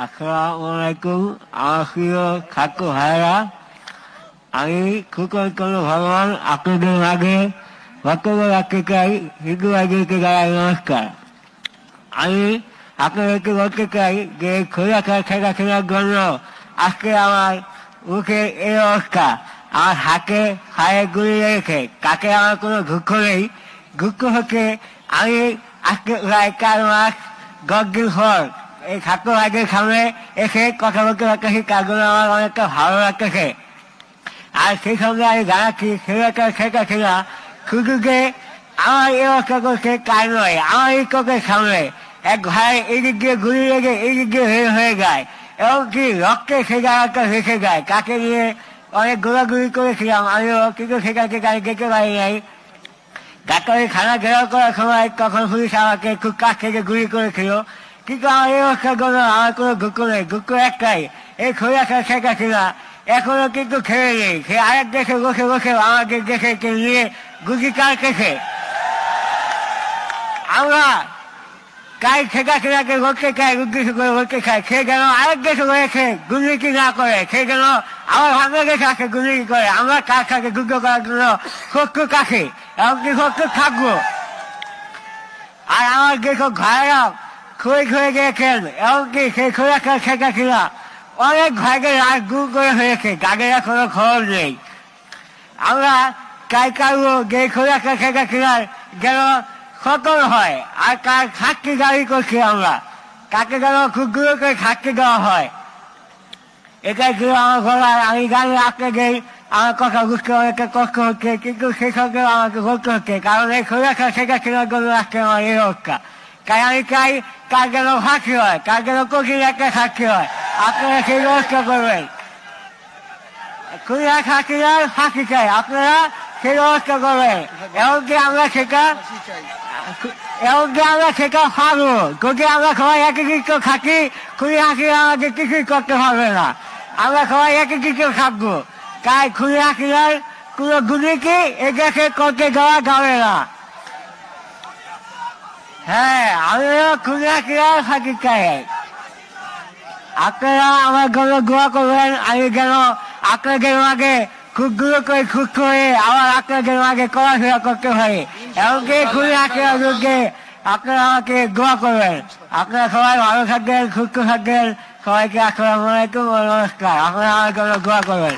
আসসালামু আলাইকুম। আমার প্রিয় ছাত্র ভাইরা, আমি সুকল্পন ভগবান আপনাদের মাঝে বক্তব্য রাখতে চাই। হিন্দু ভাইদেরকে জানাই নমস্কার। আমি আপনাদেরকে বলতে চাই যে খোলাখার শেখাশোনার জন্য আজকে আমার মুখের এই অবস্থা। আমার হাতে হায়ে গুলি রেখে তাকে আমার কোনো দুঃখ নেই। দুঃখ হচ্ছে আমি আজকে প্রায় 4 মাস 10 দিন পর এই ছাত্র ভাইদের সামনে এসে কথা বলতে পারতেছি, তার জন্য আমার অনেকটা ভালো লাগতেছে। আর সেই সঙ্গে আমি জানাচ্ছি ছেলেটা শেখাশোনা শুধু যে আমার এই অবস্থা করছে তাই নয়, আমার এই চোখের সামনে এক ভাই এই দিক দিয়ে গুলি লেগে এই দিক দিয়ে হয়ে যায়, এবং কি রক্তে সে জায়গাটা ভেসে যায়। তাকে নিয়ে অনেক গোলাগুলি করেছিলাম আমিও, কিন্তু সেটাকে গাড়ি যেতে পারি নাই। ডাক্তারি খানা ঘেরাও করার সময় তখন পুলিশ আমাকে খুব কাছ থেকে গুলি করেছিল। কিন্তু আমার এই অবস্থার জন্য আমার কোনো দুঃখ নেই। দুঃখ একটাই, এই খোলাখার শেখাশোনা এখনো কিন্তু খেয়ে নেই। সে আরেক দেশে বসে বসে আমাদের দেশে নিয়ে গুলি কাটতেছে। আমরা কাই শেখাশোনাকে বলতে চাই, উদ্দেশ্য করে বলতে চাই, সে যেন আরেক দেশে রয়েছে দুর্নীতি না করে, সে যেন আমার বাংলাদেশ আছে দুর্নীতি করে। আমরা তার সাথে যুদ্ধ করার জন্য শত্রু কাছে এমনকি শত্রু থাকবো। আর আমার যেসব ভাইরা খুঁড়ে খুঁড়ে গিয়েছেন, এমনকি সেই খোলাখার শেখাশোনা অনেক ভাইদের রাত দূর করে হয়েছে, তাদের এখনো খবর নেই। আমরা চাই কারো যে খোলাখার শেখাশোনার যেন সতর্ক হয়, আর তার শাস্তি দাবি করছি আমরা, তাকে যেন খুব দূর করে শাস্তি দেওয়া হয়। এটাই ছিল আমার বলার। আমি জানি আপনাদের আমার কথা বুঝতে অনেকটা কষ্ট হচ্ছে, কিন্তু সেই সঙ্গে আমাকে বলতে হচ্ছে, কারণ এই খোলাখার শেখাশোনার জন্য আজকে আমার এই অবস্থা। তাই আমি চাই তার যেন ফাঁকি হয়, তার যেন কঠিন একটা শাস্তি হয়। আপনারা সেই ব্যবস্থা করবেন। খুলনা শাস্তির ফাঁকি চাই, আপনারা সেই ব্যবস্থা করবেন। এমনকি আমরা সেটা পারবো যদি আমরা সবাই একত্রিত থাকি। খুলি হাসি আমাদের কিছুই করতে পারবে না, আমরা সবাই একত্রিত থাকবো। তাই খুলি হাসির কোনো দুর্নীতি এ দেশে করতে দেওয়া যাবে না। হ্যাঁ, আমিও খুলি হাসির ফাঁকি চাই। আপনারা আমার জন্য দোয়া করবেন, আমি যেন আপনাদের মাঝে খুব দূর করে সুস্থ হয়ে আবার আপনাদের মাঝে পড়াশোনা করতে পারি। এমনকি খুবই আশীর্বাদ যোগ্যে আপনারা আমাকে দোয়া করবেন। আপনারা সবাই ভালো থাকবেন, সুস্থ থাকবেন। সবাইকে আসসালামু আলাইকুম ও নমস্কার। আপনারা আমার জন্য দোয়া করবেন।